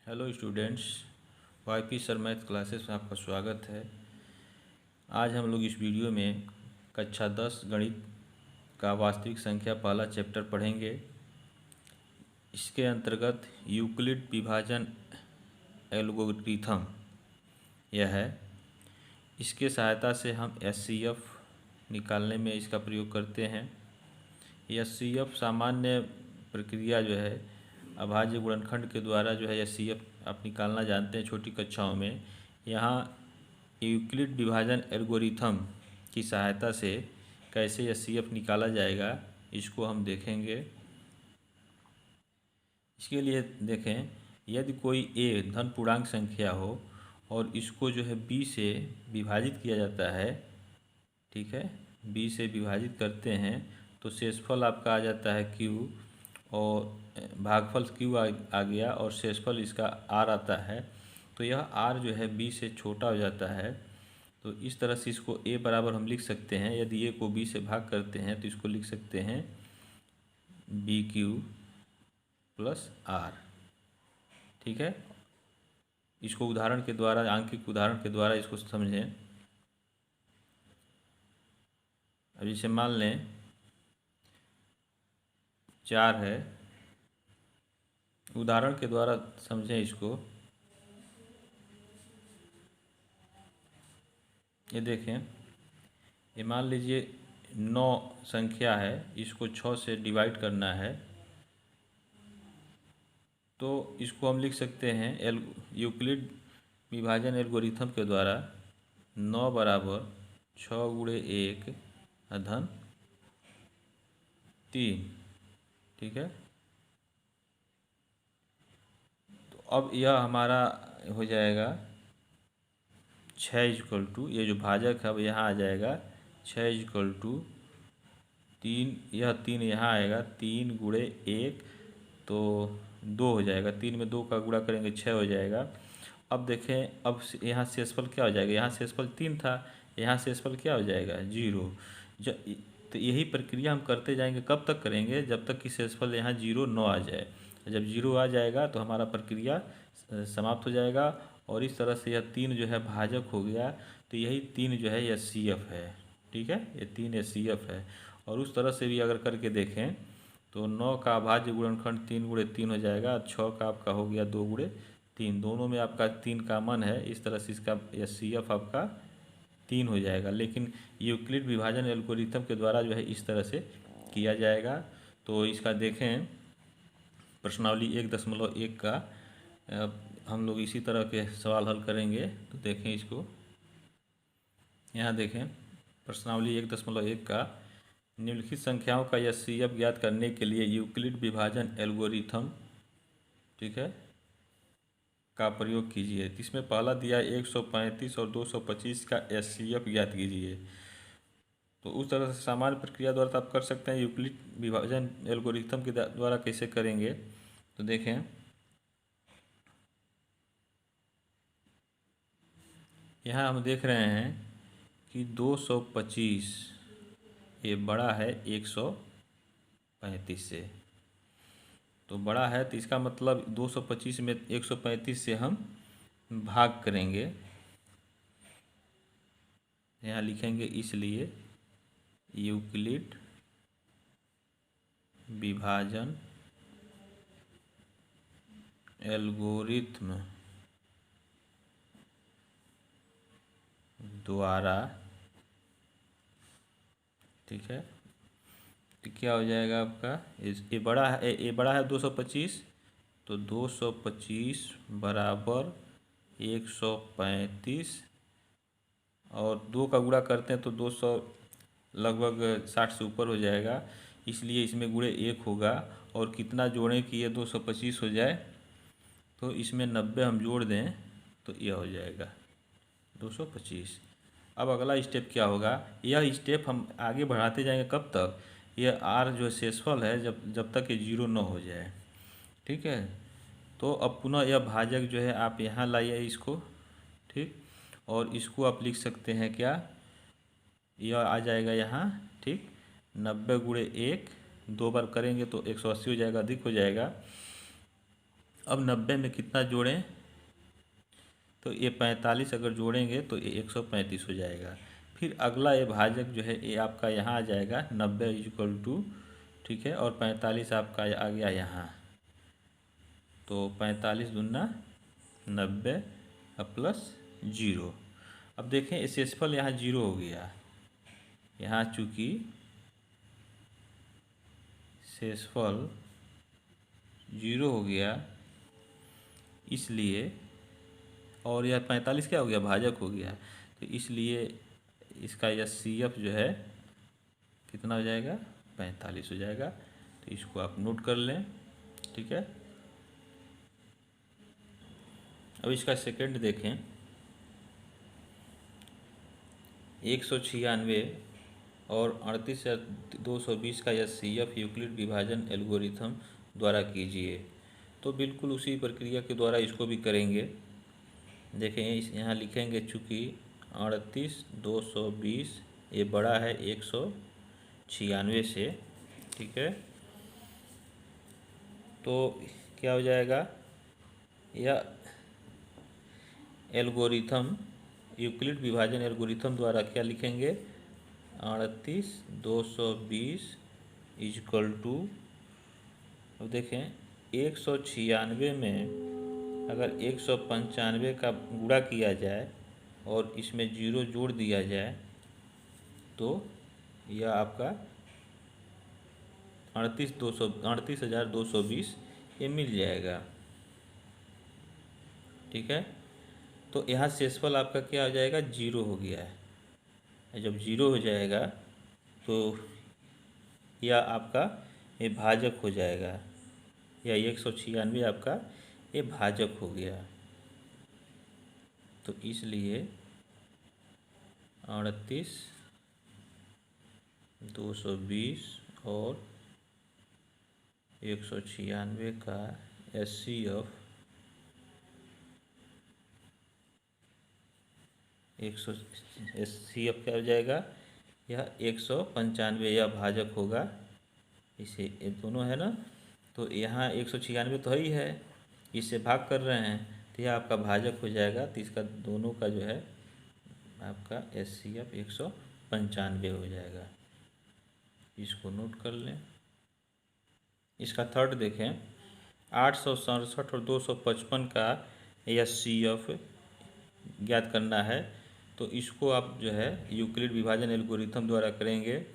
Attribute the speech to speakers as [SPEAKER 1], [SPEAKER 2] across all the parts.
[SPEAKER 1] Hello students, YP sir math classes में आपका स्वागत है। आज हम लोग इस वीडियो में कक्षा 10 गणित का वास्तविक संख्या पहला चैप्टर पढ़ेंगे। इसके अंतर्गत यूक्लिड विभाजन एल्गोरिथम यह है। इसके सहायता से हम एचसीएफ निकालने में इसका प्रयोग करते हैं। एचसीएफ सामान्य प्रक्रिया जो है अभाज्य गुणनखंड के द्वारा जो है एचसीएफ आप निकालना जानते हैं छोटी कक्षाओं में। यहाँ यूक्लिड विभाजन एल्गोरिथम की सहायता से कैसे एचसीएफ निकाला जाएगा इसको हम देखेंगे। इसके लिए देखें, यदि कोई ए धन पूर्णांक संख्या हो और इसको जो है बी से विभाजित किया जाता है, ठीक है, बी से विभाजित करते हैं तो शेषफल आपका आ जाता है क्यू और भागफल क्यू आ गया और शेषफल इसका आर आता है। तो यह आर जो है बी से छोटा हो जाता है। तो इस तरह से इसको ए बराबर हम लिख सकते हैं। यदि ए को बी से भाग करते हैं तो इसको लिख सकते हैं बी क्यू प्लस आर, ठीक है। इसको उदाहरण के द्वारा, आंकिक उदाहरण के द्वारा इसको समझें। अब इसे मान लें 4 है, उदाहरण के द्वारा समझें इसको। ये देखें, ये मान लीजिए 9 संख्या है, इसको 6 से डिवाइड करना है तो इसको हम लिख सकते हैं यूक्लिड विभाजन एल्गोरिथम के द्वारा 9 बराबर 6 गुणे 1 धन 3, ठीक है। तो अब यह हमारा हो जाएगा 6 इक्वल टू, ये जो भाजक है अब यहाँ आ जाएगा 6 इक्वल टू 3, यह 3 यहाँ आएगा, 3 गुणे 1 तो 2 हो जाएगा, 3 में 2 का गुणा करेंगे 6 हो जाएगा। अब देखें, अब यहाँ शेषफल क्या हो जाएगा, यहाँ शेषफल 3 था, यहाँ शेषफल क्या हो जाएगा 0। तो यही प्रक्रिया हम करते जाएंगे। कब तक करेंगे? जब तक कि शेषफल यहाँ 0 न आ जाए। जब 0 आ जाएगा तो हमारा प्रक्रिया समाप्त हो जाएगा और इस तरह से यह 3 जो है भाजक हो गया। तो यही 3 जो है एचसीएफ है, ठीक है, ये 3 एचसीएफ है। और उस तरह से भी अगर करके देखें तो 9 का अभाज्य गुणनखंड 3 गुणे 3 हो जाएगा, 6 का आपका हो गया 2 गुणे 3, दोनों में आपका 3 कॉमन है। इस तरह से इसका एचसीएफ आपका 3 हो जाएगा। लेकिन यूक्लिड विभाजन एल्गोरिथम के द्वारा जो है इस तरह से किया जाएगा। तो इसका देखें प्रश्नावली 1.1 का हम लोग इसी तरह के सवाल हल करेंगे। तो देखें इसको, यहाँ देखें प्रश्नावली 1.1 का निम्नलिखित संख्याओं का एचसीएफ ज्ञात करने के लिए यूक्लिड विभाजन एल्गोरिथम, ठीक है, का प्रयोग कीजिए। इसमें पहला दिया 135 और 225 का एचसीएफ ज्ञात कीजिए। तो उस तरह से सामान्य प्रक्रिया द्वारा आप कर सकते हैं। यूक्लिड विभाजन एल्गोरिथम के द्वारा कैसे करेंगे तो देखें, यहाँ हम देख रहे हैं कि 225 ये बड़ा है 135 से, तो बड़ा है तो इसका मतलब 225 में 135 से हम भाग करेंगे। यहाँ लिखेंगे इसलिए यूक्लिड विभाजन एल्गोरिथम द्वारा, ठीक है, तो क्या हो जाएगा आपका, ये बड़ा है, ये बड़ा है 225, तो 225 बराबर 135 और 2 का गुणा करते हैं तो 200 लगभग 60 से ऊपर हो जाएगा, इसलिए इसमें गुणे 1 होगा। और कितना जोड़ें कि ये 225 हो जाए, तो इसमें 90 हम जोड़ दें तो यह हो जाएगा 225। अब अगला स्टेप क्या होगा, यह स्टेप हम आगे बढ़ाते जाएंगे कब तक, यह आर जो शेषफल है जब तक ये 0 न हो जाए, ठीक है। तो अब पुनः यह भाजक जो है आप यहाँ लाइए इसको, ठीक, और इसको आप लिख सकते हैं क्या, यह आ जाएगा यहाँ, ठीक, 90 गुणे 1, 2 बार करेंगे तो 180 हो जाएगा, अधिक हो जाएगा। अब 90 में कितना जोड़ें, तो ये 45 अगर जोड़ेंगे तो ये 135 हो जाएगा। फिर अगला ये भाजक जो है ये आपका यहाँ आ जाएगा 90 इक्वल टू, ठीक है, और 45 आपका आ गया यहाँ, तो 45 दूना 90 प्लस 0। अब देखें शेषफल यहाँ 0 हो गया, यहाँ चूँकि शेषफल 0 हो गया इसलिए, और यह 45 क्या हो गया, भाजक हो गया, तो इसलिए इसका यह CF जो है कितना हो जाएगा, 45 हो जाएगा। तो इसको आप नोट कर लें, ठीक है। अब इसका सेकंड देखें, 196 और 38,220 का यह CF यूक्लिड विभाजन एल्गोरिथम द्वारा कीजिए। तो बिल्कुल उसी प्रक्रिया के द्वारा इसको भी करेंगे। देखें यहाँ लिखेंगे, चूँकि 38,220 ये बड़ा है 196 से, ठीक है, तो क्या हो जाएगा, यह एल्गोरिथम यूक्लिड विभाजन एल्गोरिथम द्वारा क्या लिखेंगे, 38,220 इक्वल टू, अब देखें 196 में अगर 195 का गुणा किया जाए और इसमें 0 जोड़ दिया जाए तो यह आपका 38,220 ये मिल जाएगा, ठीक है। तो यहाँ शेषफल आपका क्या हो जाएगा, 0 हो गया है। जब 0 हो जाएगा तो यह आपका ये भाजक हो जाएगा, या 196 आपका ये भाजक हो गया। तो इसलिए 38,220 और 196 का HCF 100 HCF क्या हो जाएगा, यह 195 यह भाजक होगा। इसे ये दोनों है ना, तो यहाँ 196 तो ही है, इससे भाग कर रहे हैं तो यह आपका भाजक हो जाएगा। तो इसका दोनों का जो है आपका HCF 195 हो जाएगा। इसको नोट कर लें। इसका थर्ड देखें, 867 और 255 का HCF ज्ञात करना है। तो इसको आप जो है यूक्लिड विभाजन एल्गोरिथम द्वारा करेंगे।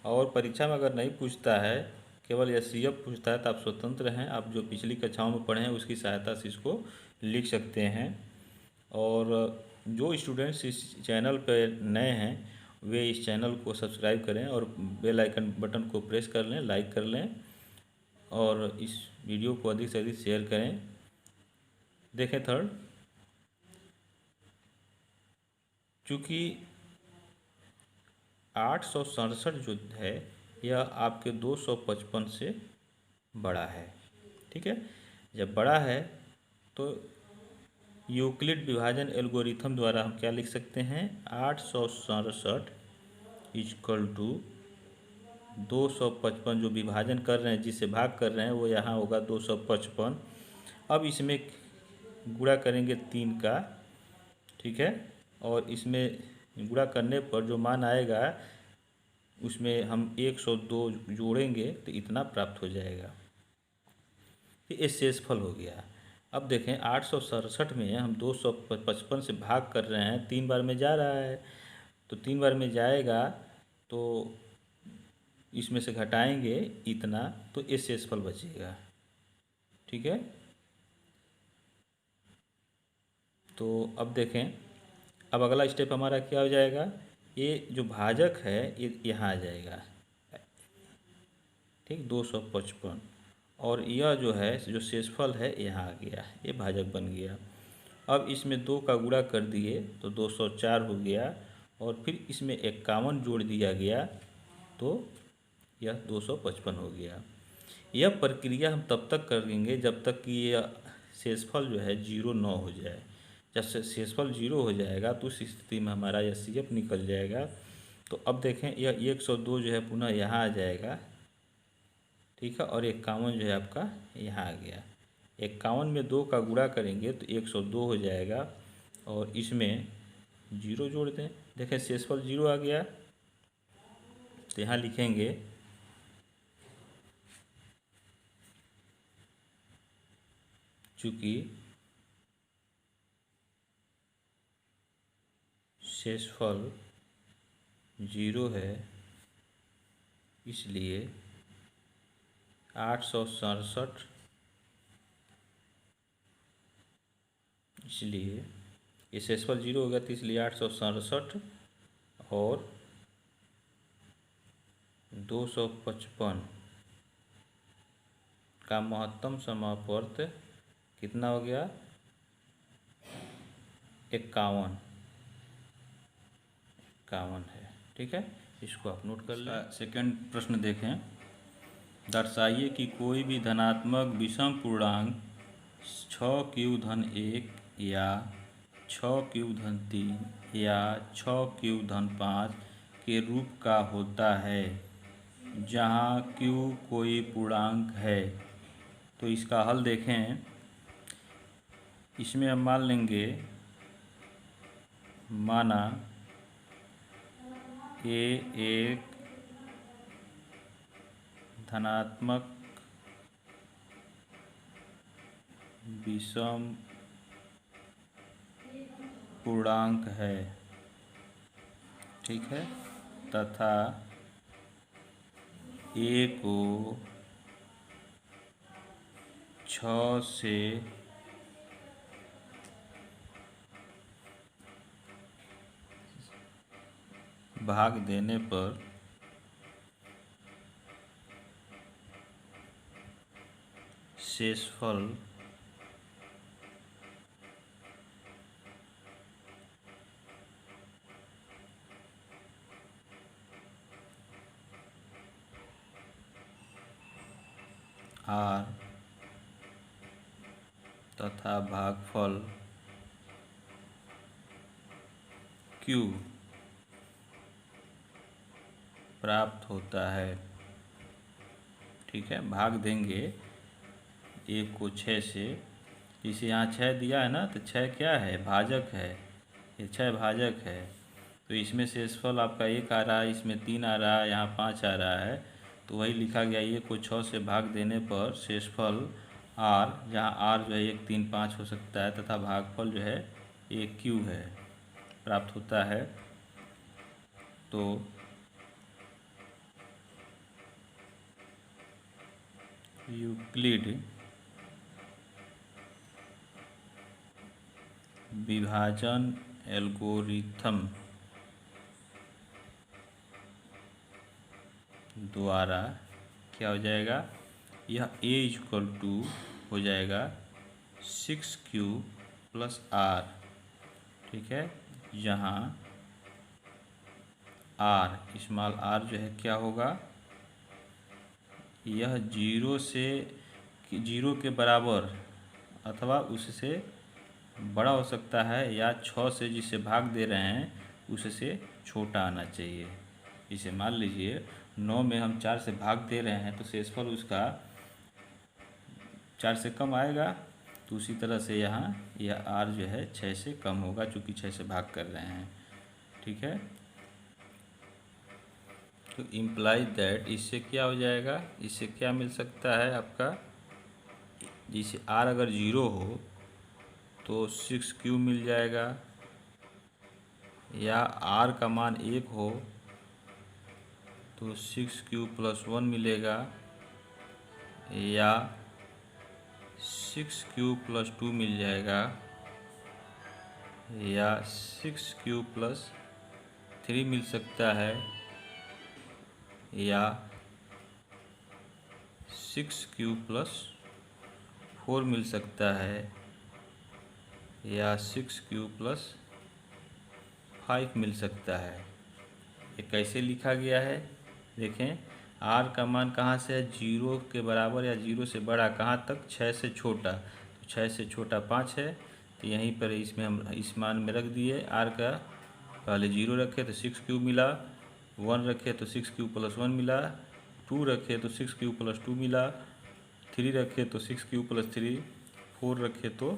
[SPEAKER 1] और परीक्षा में अगर नहीं पूछता है, केवल HCF पूछता है, तो आप स्वतंत्र हैं, आप जो पिछली कक्षाओं में पढ़े हैं उसकी सहायता से इसको लिख सकते हैं। और जो स्टूडेंट्स इस चैनल पर नए हैं वे इस चैनल को सब्सक्राइब करें और बेल आइकन बटन को प्रेस कर लें, लाइक कर लें और इस वीडियो को अधिक से अधिक शेयर करें। देखें थर्ड, चूँकि 867 जो है यह आपके 255 से बड़ा है, ठीक है। जब बड़ा है तो यूक्लिड विभाजन एल्गोरिथम द्वारा हम क्या लिख सकते हैं, 867 इक्वल टू 255, जो विभाजन कर रहे हैं, जिससे भाग कर रहे हैं, वो यहाँ होगा 255। अब इसमें गुणा करेंगे 3 का, ठीक है, और इसमें गुणा करने पर जो मान आएगा उसमें हम 102 जोड़ेंगे तो इतना प्राप्त हो जाएगा। ये शेषफल हो गया। अब देखें 867 में हम 255 से भाग कर रहे हैं, 3 बार में जा रहा है, तो 3 बार में जाएगा तो इसमें से घटाएंगे इतना, तो ये शेषफल बचेगा, ठीक है। तो अब देखें, अब अगला स्टेप हमारा क्या हो जाएगा, ये जो भाजक है ये यहाँ आ जाएगा, ठीक, 255, और यह जो है जो शेषफल है यहाँ आ गया, ये भाजक बन गया। अब इसमें 2 का गुणा कर दिए तो 204 हो गया, और फिर इसमें 51 जोड़ दिया गया तो यह 255 हो गया। यह प्रक्रिया हम तब तक करेंगे जब तक कि यह शेषफल जो है 0 न हो जाए। जब से शेषफल 0 हो जाएगा तो उस स्थिति में हमारा यह HCF निकल जाएगा। तो अब देखें यह 102 जो है पुनः यहाँ आ जाएगा, ठीक है, और 51 जो है आपका यहाँ आ गया। 51 में 2 का गुणा करेंगे तो 102 हो जाएगा, और इसमें 0 जोड़ दें। देखें शेषफल 0 आ गया, तो यहाँ लिखेंगे चूँकि शेषफल 0 है इसलिए 867, इसलिए ये शेषफल 0 हो गया, तो इसलिए 867 और 255 का महत्तम समापर्त कितना हो गया? 51 है। ठीक है, इसको आप नोट कर लें। सेकंड प्रश्न देखें। दर्शाइए कि कोई भी धनात्मक विषम पूर्णांक 6⁴1 या 6⁴3 या 6⁵5 के रूप का होता है, जहाँ q कोई पूर्णांक है। तो इसका हल देखें। इसमें हम मान लेंगे, माना a एक धनात्मक विषम पूर्णांक है, ठीक है, तथा a को 6 से भाग देने पर शेषफल r तथा भागफल q प्राप्त होता है। ठीक है, भाग देंगे 1 को 6 से। इसे यहाँ 6 दिया है ना, तो 6 क्या है? भाजक है। ये 6 भाजक है, तो इसमें शेषफल आपका 1 आ रहा है, इसमें 3 आ रहा है, यहाँ 5 आ रहा है। तो वही लिखा गया, 1 को 6 से भाग देने पर शेषफल r, जहाँ r जो है 1, 3, 5 हो सकता है, तथा भागफल जो है 1 q है, प्राप्त होता है। तो यूक्लिड विभाजन एल्गोरिथम द्वारा क्या हो जाएगा? यह a हो जाएगा 6q + r। ठीक है, जहाँ r स्मॉल r जो है क्या होगा? यह 0 के बराबर अथवा उससे बड़ा हो सकता है, या 6 से जिसे भाग दे रहे हैं उससे छोटा आना चाहिए। इसे मान लीजिए 9 में हम 4 से भाग दे रहे हैं, तो शेषफल उसका 4 से कम आएगा। तो उसी तरह से यहाँ यह r जो है 6 से कम होगा, चूँकि 6 से भाग कर रहे हैं। ठीक है, तो इम्प्लाई दैट, इससे क्या हो जाएगा? इससे क्या मिल सकता है आपका? जैसे r अगर 0 हो तो 6q मिल जाएगा, या r का मान 1 हो तो 6q + 1 मिलेगा, या 6q + 2 मिल जाएगा, या 6q + 3 मिल सकता है, या 6q + 4 मिल सकता है, या 6q + 5 मिल सकता है। ये कैसे लिखा गया है? देखें, r का मान कहाँ से है? 0 के बराबर या 0 से बड़ा, कहाँ तक? 6 से छोटा। तो 6 से छोटा 5 है, तो यहीं पर इसमें हम इस मान में रख दिए। r का पहले 0 रखे तो 6q मिला, 1 रखे तो 6q + 1 मिला, 2 रखे तो 6q + 2 मिला, 3 रखे तो 6q + 3, 4 रखे तो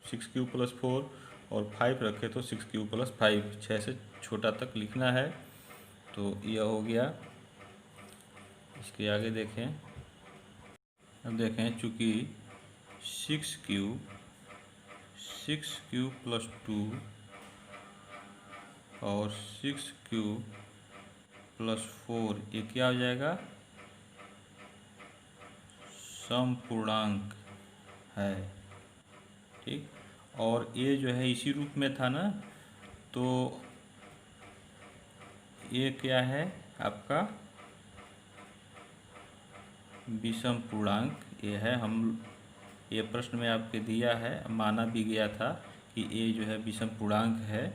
[SPEAKER 1] 6³ + 4 और 5 रखे तो 6³ + 5, 6 से छोटा तक लिखना है। तो यह हो गया। इसके आगे देखें। अब देखें, चूँकि 6³ + 2 और 6³ + 4 ये क्या हो जाएगा, समपूर्णांक है। ठीक, और ये जो है इसी रूप में था ना, तो ये क्या है आपका विषम पूर्णांक। ये है, हम ये प्रश्न में आपके दिया है, माना भी गया था कि ये जो है विषम पूर्णांक है।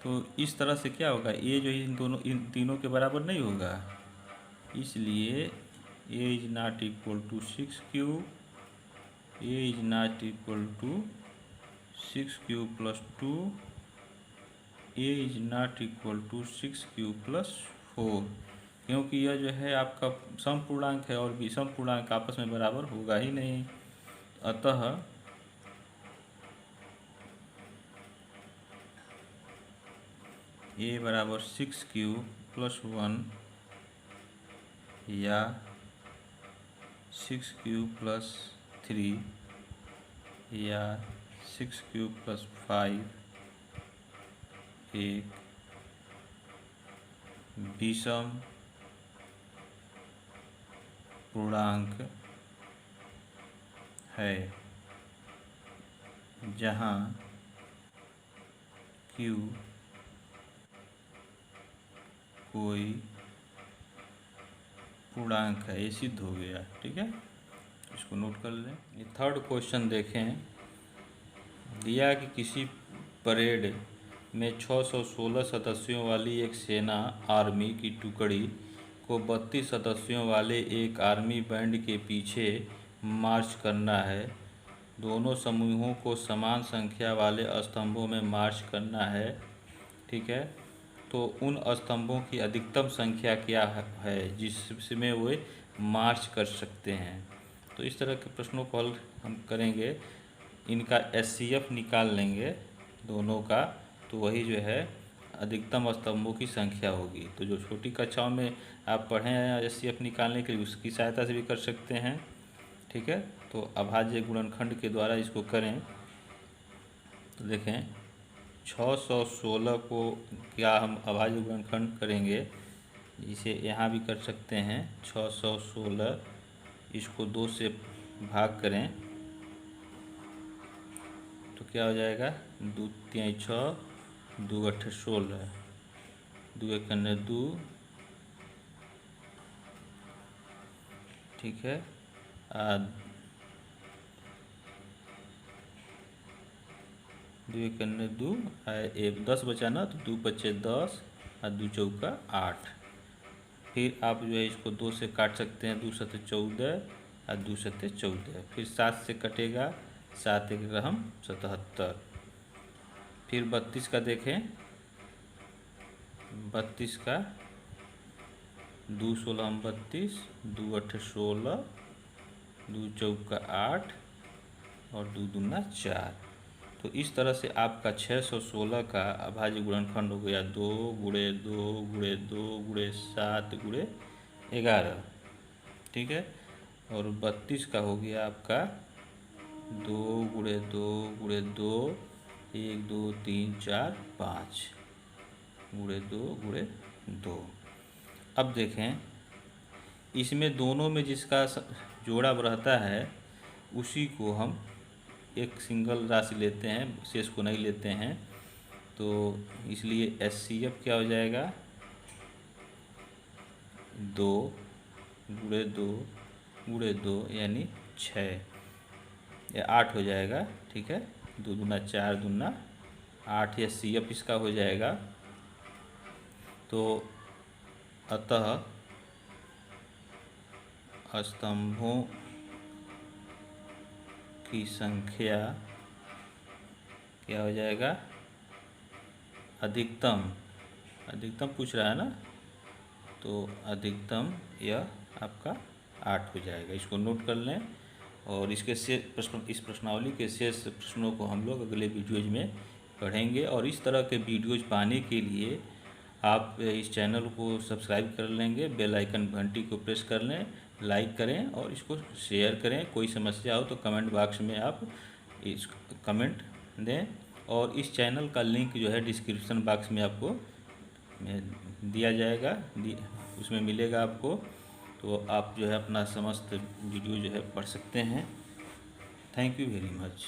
[SPEAKER 1] तो इस तरह से क्या होगा, ये जो इन तीनों के बराबर नहीं होगा, इसलिए a is not equal to 6³ a is not equal to 6³ + 2 a is not equal to 6³ + 4, क्योंकि यह जो है आपका समपूर्णांक है और विषम पूर्णांक आपस में बराबर होगा ही नहीं। अतः a बराबर 6³ + 1 या 6³ + 3 या 6³ + 5 एक विषम पूर्णांक है, जहाँ Q कोई पूर्णांक है। ये सिद्ध हो गया। ठीक है, इसको नोट कर लें। ये थर्ड क्वेश्चन देखें। दिया कि किसी परेड में 616 सदस्यों वाली एक सेना आर्मी की टुकड़ी को 32 सदस्यों वाले एक आर्मी बैंड के पीछे मार्च करना है। दोनों समूहों को समान संख्या वाले स्तंभों में मार्च करना है। ठीक है, तो उन स्तंभों की अधिकतम संख्या क्या है जिसमें वे मार्च कर सकते हैं। तो इस तरह के प्रश्नों को हल हम करेंगे। इनका SCF निकाल लेंगे दोनों का, तो वही जो है अधिकतम स्तंभों की संख्या होगी। तो जो छोटी कक्षाओं में आप पढ़े हैं SCF निकालने के लिए, उसकी सहायता से भी कर सकते हैं। ठीक है, तो अभाज्य गुणनखंड के द्वारा इसको करें। तो देखें, 616 को क्या हम अभाज्य गुणनखंड करेंगे, इसे यहाँ भी कर सकते हैं। 616 इसको 2 से भाग करें तो क्या हो जाएगा, 2 3 6 2 8 16, 2 1 2। ठीक है, 2 1 2, 1 10 बचा ना, तो 2 बचे 10 और 2 चौका 8। फिर आप जो है इसको 2 से काट सकते हैं, 2 सते 14 और 2 सते 14। फिर 7 से कटेगा, 7 1 रहम 77। फिर 32 का देखें, 32 का 2 16 32, 2 8 16, 2 चौका 8 और 2 दूना 4। तो इस तरह से आपका 616 का अभाज्य गुणनखंड हो गया 2 × 2 × 2 × 7 × 11। ठीक है, और 32 का हो गया आपका 2 × 2 × 2 1 2 3 4 5 × 2 × 2। अब देखें, इसमें दोनों में जिसका जोड़ा रहता है उसी को हम एक सिंगल राशि लेते हैं, शेष को नहीं लेते हैं। तो इसलिए SCF क्या हो जाएगा, 2 × 2 × 2 यानी 6 या 8 हो जाएगा। ठीक है, 2 दूना 4 दूना 8 SCF इसका हो जाएगा। तो अतः स्तंभों की संख्या क्या हो जाएगा, अधिकतम पूछ रहा है ना, तो अधिकतम यह आपका 8 हो जाएगा। इसको नोट कर लें और इसके शेष प्रश्न, इस प्रश्नावली के शेष प्रश्नों को हम लोग अगले वीडियोज में पढ़ेंगे। और इस तरह के वीडियोज पाने के लिए आप इस चैनल को सब्सक्राइब कर लेंगे, बेल आइकन घंटी को प्रेस कर लें, लाइक करें और इसको शेयर करें। कोई समस्या हो तो कमेंट बॉक्स में आप इस कमेंट दें। और इस चैनल का लिंक जो है डिस्क्रिप्शन बॉक्स में आपको दिया जाएगा, उसमें मिलेगा आपको, तो आप जो है अपना समस्त वीडियो जो है पढ़ सकते हैं। Thank you very much.